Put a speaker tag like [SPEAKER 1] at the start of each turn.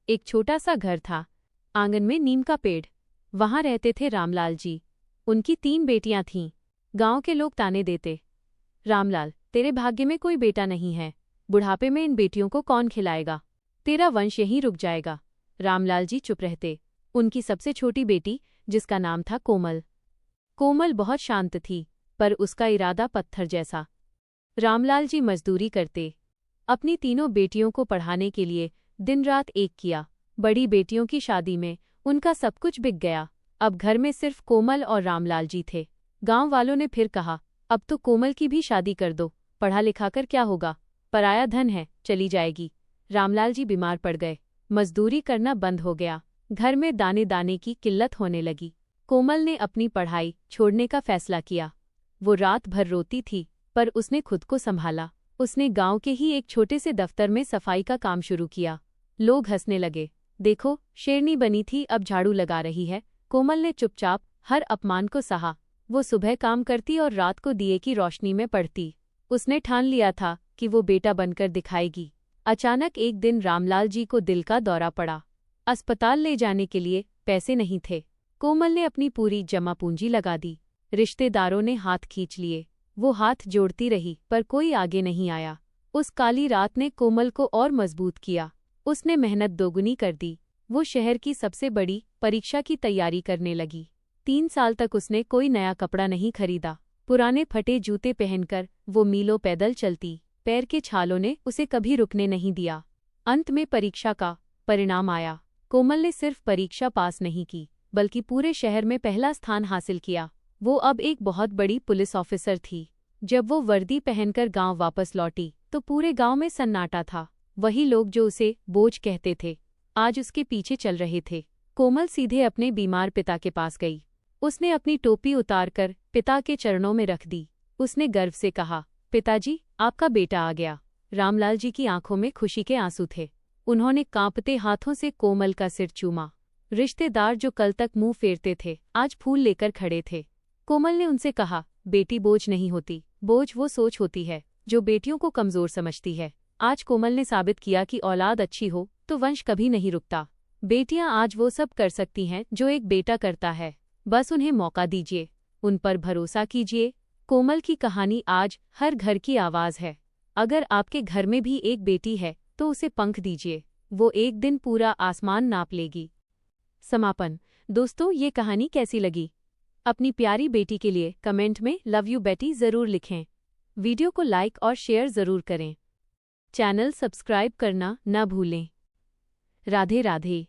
[SPEAKER 1] एक छोटा सा घर था। आंगन में नीम का पेड़। वहां रहते थे रामलाल जी। उनकी 3 बेटियां थीं। गांव के लोग ताने देते, रामलाल, तेरे भाग्य में कोई बेटा नहीं है। बुढ़ापे में इन बेटियों को कौन खिलाएगा? तेरा वंश यहीं रुक जाएगा। रामलाल जी चुप रहते। उनकी सबसे छोटी बेटी, जिसका नाम था कोमल, कोमल बहुत शांत थी, पर उसका इरादा पत्थर जैसा। रामलाल जी मजदूरी करते, अपनी तीनों बेटियों को पढ़ाने के लिए दिन रात एक किया। बड़ी बेटियों की शादी में उनका सब कुछ बिक गया। अब घर में सिर्फ कोमल और रामलाल जी थे। गांव वालों ने फिर कहा, अब तो कोमल की भी शादी कर दो, पढ़ा लिखा कर क्या होगा, पराया धन है, चली जाएगी। रामलाल जी बीमार पड़ गए। मजदूरी करना बंद हो गया। घर में दाने दाने की किल्लत होने लगी। कोमल ने अपनी पढ़ाई छोड़ने का फैसला किया। वो रात भर रोती थी, पर उसने खुद को संभाला। उसने गांव के ही एक छोटे से दफ्तर में सफाई का काम शुरू किया। लोग हंसने लगे, देखो, शेरनी बनी थी, अब झाड़ू लगा रही है। कोमल ने चुपचाप हर अपमान को सहा। वो सुबह काम करती और रात को दिए की रोशनी में पढ़ती। उसने ठान लिया था कि वो बेटा बनकर दिखाएगी। अचानक एक दिन रामलाल जी को दिल का दौरा पड़ा। अस्पताल ले जाने के लिए पैसे नहीं थे। कोमल ने अपनी पूरी जमा पूंजी लगा दी। रिश्तेदारों ने हाथ खींच लिए। वो हाथ जोड़ती रही, पर कोई आगे नहीं आया। उस काली रात ने कोमल को और मजबूत किया। उसने मेहनत दोगुनी कर दी। वो शहर की सबसे बड़ी परीक्षा की तैयारी करने लगी। 3 साल तक उसने कोई नया कपड़ा नहीं खरीदा। पुराने फटे जूते पहनकर वो मीलों पैदल चलती। पैर के छालों ने उसे कभी रुकने नहीं दिया। अंत में परीक्षा का परिणाम आया। कोमल ने सिर्फ परीक्षा पास नहीं की, बल्कि पूरे शहर में पहला स्थान हासिल किया। वो अब एक बहुत बड़ी पुलिस ऑफिसर थी। जब वो वर्दी पहनकर गांव वापस लौटी, तो पूरे गांव में सन्नाटा था। वही लोग जो उसे बोझ कहते थे, आज उसके पीछे चल रहे थे। कोमल सीधे अपने बीमार पिता के पास गई। उसने अपनी टोपी उतारकर पिता के चरणों में रख दी। उसने गर्व से कहा, पिताजी, आपका बेटा आ गया। रामलाल जी की आंखों में खुशी के आंसू थे। उन्होंने कांपते हाथों से कोमल का सिर चूमा। रिश्तेदार जो कल तक मुंह फेरते थे, आज फूल लेकर खड़े थे। कोमल ने उनसे कहा, बेटी बोझ नहीं होती, बोझ वो सोच होती है जो बेटियों को कमजोर समझती है। आज कोमल ने साबित किया कि औलाद अच्छी हो तो वंश कभी नहीं रुकता। बेटियां आज वो सब कर सकती हैं जो एक बेटा करता है। बस उन्हें मौका दीजिए, उन पर भरोसा कीजिए। कोमल की कहानी आज हर घर की आवाज है। अगर आपके घर में भी एक बेटी है तो उसे पंख दीजिए, वो एक दिन पूरा आसमान नाप लेगी। समापन। दोस्तों, ये कहानी कैसी लगी? अपनी प्यारी बेटी के लिए कमेंट में लव यू बेटी जरूर लिखें। वीडियो को लाइक और शेयर जरूर करें। चैनल सब्सक्राइब करना न भूलें। राधे राधे।